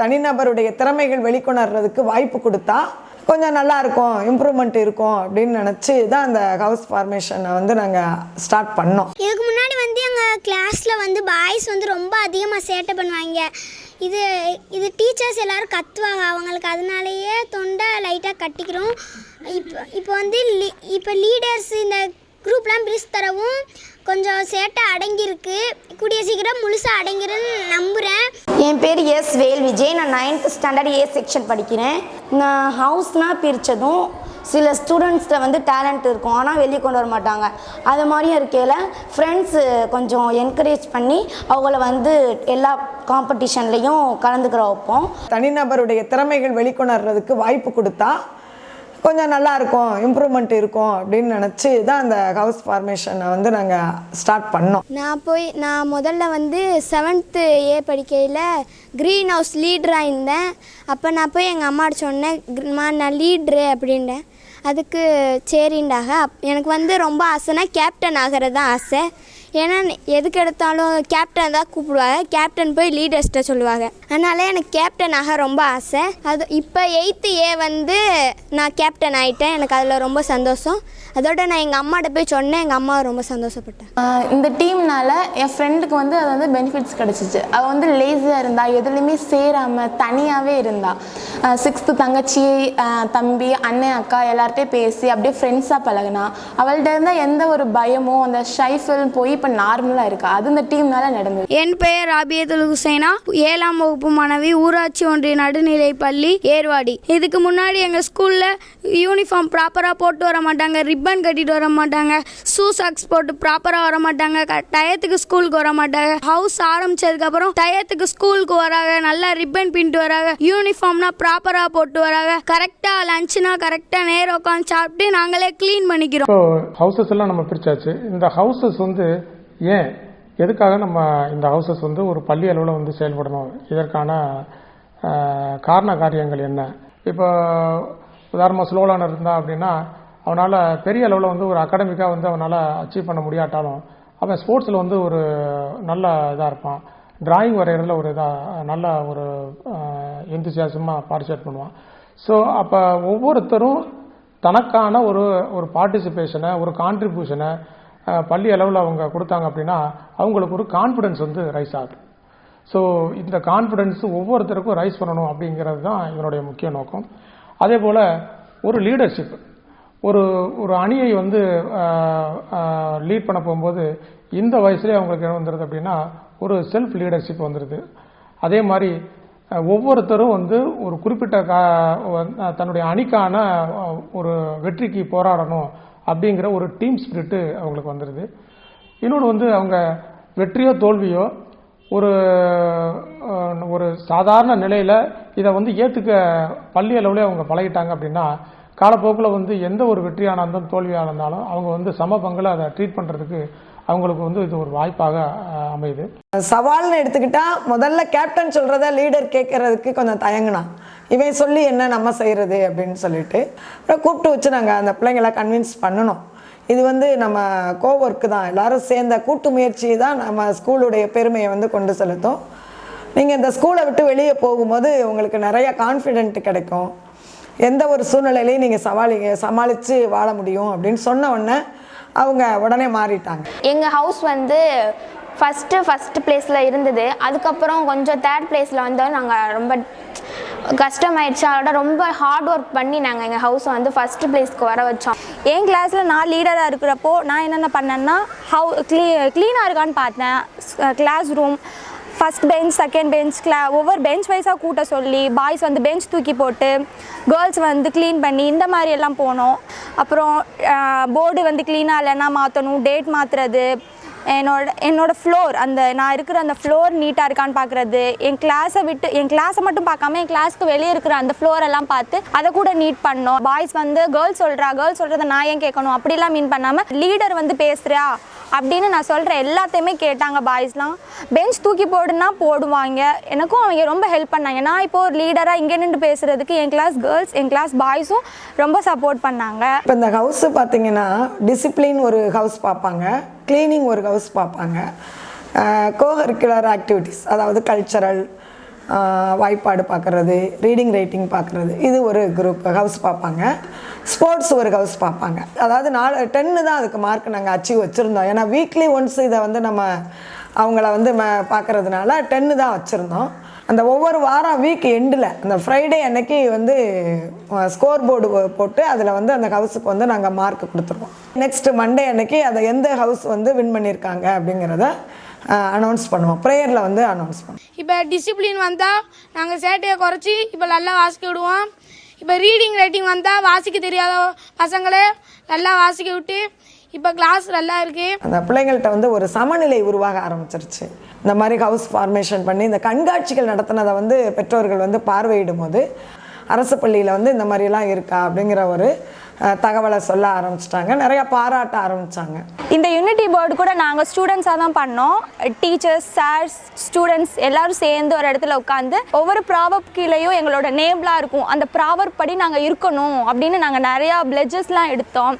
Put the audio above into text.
தனிநபருடைய திறமைகள் வெளிக்கொணர்றதுக்கு வாய்ப்பு கொடுத்தா கொஞ்சம் நல்லா இருக்கும், இம்ப்ரூவ்மெண்ட் இருக்கும் அப்படின்னு நினச்சி தான் அந்த ஹவுஸ் ஃபார்மேஷனை வந்து நாங்கள் ஸ்டார்ட் பண்ணோம். இதுக்கு முன்னாடி வந்து எங்கள் கிளாஸில் வந்து பாய்ஸ் வந்து ரொம்ப அதிகமாக சேட்டை பண்ணுவாங்க. இது டீச்சர்ஸ் எல்லோரும் கத்துவாங்க அவங்களுக்கு, அதனாலேயே தொண்டை லைட்டாக கட்டிக்கிறோம். இப்போ வந்து இப்போ லீடர்ஸ் இந்த குரூப்லாம் பிரித்து தரவும் கொஞ்சம் சேட்டை அடங்கியிருக்கு. கூடிய சீக்கிரம் முழுசாக அடங்கிருன்னு நம்புகிறேன். என் பேர் எஸ் வேல் விஜய். நான் 9th ஸ்டாண்டர்ட் ஏ செக்ஷன் படிக்கிறேன். நான் ஹவுஸ்னால் பிரித்ததும் சில ஸ்டூடெண்ட்ஸில் வந்து டேலண்ட் இருக்கும், ஆனால் வெளியே கொண்டு வர மாட்டாங்க. அது மாதிரியும் இருக்கையில் ஃப்ரெண்ட்ஸு கொஞ்சம் என்கரேஜ் பண்ணி அவங்கள வந்து எல்லா காம்படிஷன்லேயும் கலந்துக்கிற வைப்போம். தனிநபருடைய திறமைகள் வெளிக்கொணர்றதுக்கு வாய்ப்பு கொடுத்தா கொஞ்சம் நல்லா இருக்கும், இம்ப்ரூவ்மெண்ட் இருக்கும் அப்படின்னு நினச்சி தான் அந்த ஹவுஸ் ஃபார்மேஷனை வந்து நாங்கள் ஸ்டார்ட் பண்ணோம். நான் முதல்ல வந்து 7th ஏ படிக்கையில் க்ரீன் ஹவுஸ் லீடராக இருந்தேன். அப்போ நான் போய் எங்கள் அம்மாட்ட சொன்னேன், நான் லீட்ரு அப்படின்னேன். அதுக்கு சரிண்டாக. எனக்கு வந்து ரொம்ப ஆசைனா கேப்டன் ஆகிறது தான் ஆசை. ஏன்னா எதுக்கு எடுத்தாலும் கேப்டன் தான் கூப்பிடுவாங்க, கேப்டன் போய் லீடர்ஸ்கிட்ட சொல்லுவாங்க. அதனால எனக்கு கேப்டன் ஆக ரொம்ப ஆசை. அது இப்போ 8th ஏ வந்து நான் கேப்டன் ஆகிட்டேன். எனக்கு அதில் ரொம்ப சந்தோஷம். அதோட நான் எங்கள் அம்மாட்ட போய் சொன்னேன், எங்கள் அம்மா ரொம்ப சந்தோஷப்பட்டேன். இந்த டீம்னால் என் ஃப்ரெண்டுக்கு வந்து அது வந்து பெனிஃபிட்ஸ் கிடச்சிச்சு. அவள் வந்து லேசியாக இருந்தாள், எதுலேயுமே சேராமல் தனியாகவே இருந்தாள். 6th தங்கச்சி, தம்பி, அண்ணன், அக்கா எல்லார்ட்டையும் பேசி அப்படியே ஃப்ரெண்ட்ஸாக பழகினா. அவள்கிட்ட இருந்தால் எந்த ஒரு பயமோ அந்த ஷைஃபில் போய் இப்போ நார்மலாக இருக்கா. அது இந்த டீம்னால நடந்தது. என் பெயர் ராபியத்துல் ஹுசைனா, 7ஆம் வகுப்பு மாணவி, ஊராட்சி ஒன்றிய நடுநிலைப்பள்ளி ஏர்வாடி. இதுக்கு முன்னாடி எங்கள் ஸ்கூலில் யூனிஃபார்ம் ப்ராப்பராக போட்டு வர மாட்டாங்க, ரிப்பன் கட்டிட்டு வர மாட்டாங்க, ஷூ சாக்ஸ் போட்டு ப்ராப்பராக வர மாட்டாங்க, டயத்துக்கு ஸ்கூலுக்கு வர மாட்டாங்க. ஹவுஸ் ஆரம்பிச்சதுக்கப்புறம் டயத்துக்கு ஸ்கூலுக்கு வராங்க, நல்லா ரிப்பன் பின்ட்டு வராங்க, யூனிஃபார்ம்னா ப்ராப்பராக போட்டு வராங்க, கரெக்டாக லஞ்சுனா கரெக்டாக நேரம் உட்காந்து சாப்பிட்டு நாங்களே க்ளீன் பண்ணிக்கிறோம். ஹவுசஸ் எல்லாம் நம்ம பிரிச்சாச்சு. இந்த ஹவுசஸ் வந்து ஏன் எதுக்காக நம்ம இந்த ஹவுசஸ் வந்து ஒரு பள்ளி அளவில் வந்து செயல்படணும், இதற்கான காரண காரியங்கள் என்ன? இப்போ உதாரணமாக ஸ்லோ லேர்னர் இருந்தால் அப்படின்னா அவனால் பெரிய அளவில் வந்து ஒரு அகாடமிக்காக வந்து அவனால் அச்சீவ் பண்ண முடியாட்டாலும் அவன் ஸ்போர்ட்ஸில் வந்து ஒரு நல்ல இதாக இருப்பான். டிராயிங் வரைகிறதுல ஒரு நல்ல ஒரு எந்தூசியாசமாக பார்ட்டிசிபேட் பண்ணுவான். ஸோ அப்போ ஒவ்வொருத்தரும் தனக்கான ஒரு பார்ட்டிசிபேஷனை, ஒரு கான்ட்ரிபியூஷனை பள்ளி அளவில் அவங்க கொடுத்தாங்க அப்படின்னா அவங்களுக்கு ஒரு கான்ஃபிடென்ஸ் வந்து ரைஸ் ஆகுது. ஸோ இந்த கான்ஃபிடென்ஸ் ஒவ்வொருத்தருக்கும் ரைஸ் பண்ணணும் அப்படிங்கிறது தான் இதனுடைய முக்கிய நோக்கம். அதே போல் ஒரு லீடர்ஷிப், ஒரு அணியை வந்து லீட் பண்ண போகும்போது இந்த வயசுலேயே அவங்களுக்கு என்ன வந்துடுது அப்படின்னா ஒரு செல்ஃப் லீடர்ஷிப் வந்துடுது. அதே மாதிரி ஒவ்வொருத்தரும் வந்து ஒரு குறிப்பிட்ட தன்னுடைய அணிக்கான ஒரு வெற்றிக்கு போராடணும் அப்படிங்கிற ஒரு டீம் ஸ்பிரிட்டு அவங்களுக்கு வந்துடுது. இன்னொன்று வந்து அவங்க வெற்றியோ தோல்வியோ ஒரு சாதாரண நிலையில் இதை வந்து ஏற்றுக்க பள்ளி அளவுலேயே அவங்க பழகிட்டாங்க அப்படின்னா காலப்போக்கில் வந்து எந்த ஒரு வெற்றியான இருந்தாலும் தோல்வியாக இருந்தாலும் அவங்க வந்து சம பங்கில் அதை ட்ரீட் பண்ணுறதுக்கு அவங்களுக்கு வந்து இது ஒரு வாய்ப்பாக அமையுது. சவால்னு எடுத்துக்கிட்டால் முதல்ல கேப்டன் சொல்கிறத லீடர் கேட்கறதுக்கு கொஞ்சம் தயங்கினான். இவன் சொல்லி என்ன நம்ம செய்கிறது அப்படின்னு சொல்லிட்டு அப்புறம் கூப்பிட்டு வச்சு நாங்கள் அந்த பிள்ளைங்களை கன்வின்ஸ் பண்ணணும். இது வந்து நம்ம கோவொர்க்கு தான், எல்லோரும் சேர்ந்த கூட்டு முயற்சி தான் நம்ம ஸ்கூலுடைய பெருமையை வந்து கொண்டு செலுத்தும். நீங்கள் இந்த ஸ்கூலை விட்டு வெளியே போகும்போது உங்களுக்கு நிறைய கான்ஃபிடென்ட் கிடைக்கும், எந்த ஒரு சூழ்நிலையிலையும் நீங்கள் சமாளித்து வாழ முடியும் அப்படின்னு சொன்ன உடனே அவங்க உடனே மாறிட்டாங்க. எங்கள் ஹவுஸ் வந்து ஃபஸ்ட்டு பிளேஸில் இருந்தது. அதுக்கப்புறம் கொஞ்சம் 3rd பிளேஸில் வந்தோம். நாங்கள் ரொம்ப கஷ்டமாயிடுச்சு. அதோட ரொம்ப ஹார்ட் ஒர்க் பண்ணி நாங்கள் எங்கள் ஹவுஸை வந்து ஃபஸ்ட்டு பிளேஸ்க்கு வர வச்சோம். என் கிளாஸில் நான் லீடராக இருக்கிறப்போ நான் என்னென்ன பண்ணேன்னா க்ளீனாக இருக்கான்னு பார்த்தேன். Class room first bench, second bench, ஒவ்வொரு பெஞ்ச் வைஸாக கூட்ட சொல்லி பாய்ஸ் வந்து பெஞ்ச் தூக்கி போட்டு கேர்ள்ஸ் வந்து க்ளீன் பண்ணி இந்த மாதிரி எல்லாம் போனோம். அப்புறம் போர்டு வந்து க்ளீனாக இல்லைன்னா மாற்றணும், டேட் மாற்றுறது, என்னோட ஃப்ளோர், நான் இருக்கிற அந்த ஃப்ளோர் நீட்டாக இருக்கான்னு பார்க்குறது, என் கிளாஸை மட்டும் பார்க்காம என் கிளாஸ்க்கு வெளியே இருக்கிற அந்த ஃப்ளோர் எல்லாம் பார்த்து அதை கூட நீட் பண்ணோம். பாய்ஸ் வந்து கேர்ள்ஸ் சொல்கிறத நான் ஏன் கேட்கணும் அப்படிலாம் மீன் பண்ணாமல் லீடர் வந்து பேசுகிறா அப்படின்னு நான் சொல்கிற எல்லாத்தையுமே கேட்டாங்க பாய்ஸ்லாம். பெஞ்ச் தூக்கி போடுன்னா போடுவாங்க. எனக்கும் அவங்க ரொம்ப ஹெல்ப் பண்ணாங்க. நான் இப்போது ஒரு லீடராக இங்கே நின்று பேசுகிறதுக்கு என் கிளாஸ் கேர்ள்ஸ், என் கிளாஸ் பாய்ஸும் ரொம்ப சப்போர்ட் பண்ணாங்க. இப்போ இந்த ஹவுஸு பார்த்தீங்கன்னா டிசிப்ளின் ஒரு ஹவுஸ் பார்ப்பாங்க, க்ளீனிங் ஒரு ஹவுஸ் பார்ப்பாங்க, கோகரிக்குலர் ஆக்டிவிட்டீஸ் அதாவது கல்ச்சரல் வாய்ப்பாடு பார்க்குறது, ரீடிங் ரைட்டிங் பார்க்குறது, இது ஒரு குரூப் ஹவுஸ் பார்ப்பாங்க. ஸ்போர்ட்ஸ் ஒரு ஹவுஸ் பார்ப்பாங்க. அதாவது 10 தான் அதுக்கு மார்க் நாங்கள் அச்சீவ் வச்சுருந்தோம். ஏன்னா வீக்லி ஒன்ஸ் இதை வந்து நம்ம அவங்கள வந்து பார்க்குறதுனால 10 தான் வச்சுருந்தோம். அந்த ஒவ்வொரு வாரம் வீக் எண்டில் அந்த ஃப்ரைடே அன்னைக்கு வந்து ஸ்கோர் போர்டு போட்டு அதில் வந்து அந்த ஹவுஸுக்கு வந்து நாங்கள் மார்க் கொடுத்துருவோம். நெக்ஸ்ட் மண்டே அன்னைக்கு அதை எந்த ஹவுஸ் வந்து வின் பண்ணியிருக்காங்க அப்படிங்கிறத அனௌன்ஸ் பண்ணுவோம். ப்ரேயரில் வந்து அனௌன்ஸ் பண்ணுவோம். இப்போ டிசிப்ளின் வந்தால் நாங்கள் சேட்டையை குறைச்சி இப்போ நல்லா வாசிக்க விடுவோம். இப்போ ரீடிங் ரைட்டிங் வந்தால் வாசிக்க தெரியாத பசங்களை நல்லா வாசிக்க விட்டு இப்போ கிளாஸ் நல்லா இருக்குது. அந்த பிள்ளைங்கள்ட்ட வந்து ஒரு சமநிலை உருவாக ஆரம்பிச்சிருச்சு. இந்த மாதிரி ஹவுஸ் ஃபார்மேஷன் பண்ணி இந்த கண்காட்சிகள் நடத்தினதை வந்து பெற்றோர்கள் வந்து பார்வையிடும் போது அரசு பள்ளியில் வந்து இந்த மாதிரிலாம் இருக்கா அப்படிங்கிற ஒரு தகவலை சொல்ல ஆரம்பிச்சிட்டாங்க. நிறையா பாராட்ட ஆரம்பித்தாங்க. இந்த யூனிட்டி போர்டு கூட நாங்கள் ஸ்டூடெண்ட்ஸாக தான் பண்ணோம். டீச்சர்ஸ், சார்ஸ், ஸ்டூடெண்ட்ஸ் எல்லோரும் சேர்ந்து ஒரு இடத்துல உட்காந்து ஒவ்வொரு ப்ராவர்ப் கீழேயும் எங்களோட நேம்லாம் இருக்கும். அந்த ப்ராவர்ப் படி நாங்கள் இருக்கணும் அப்படின்னு நாங்கள் நிறையா பிளெட்ஜஸ்லாம் எடுத்தோம்.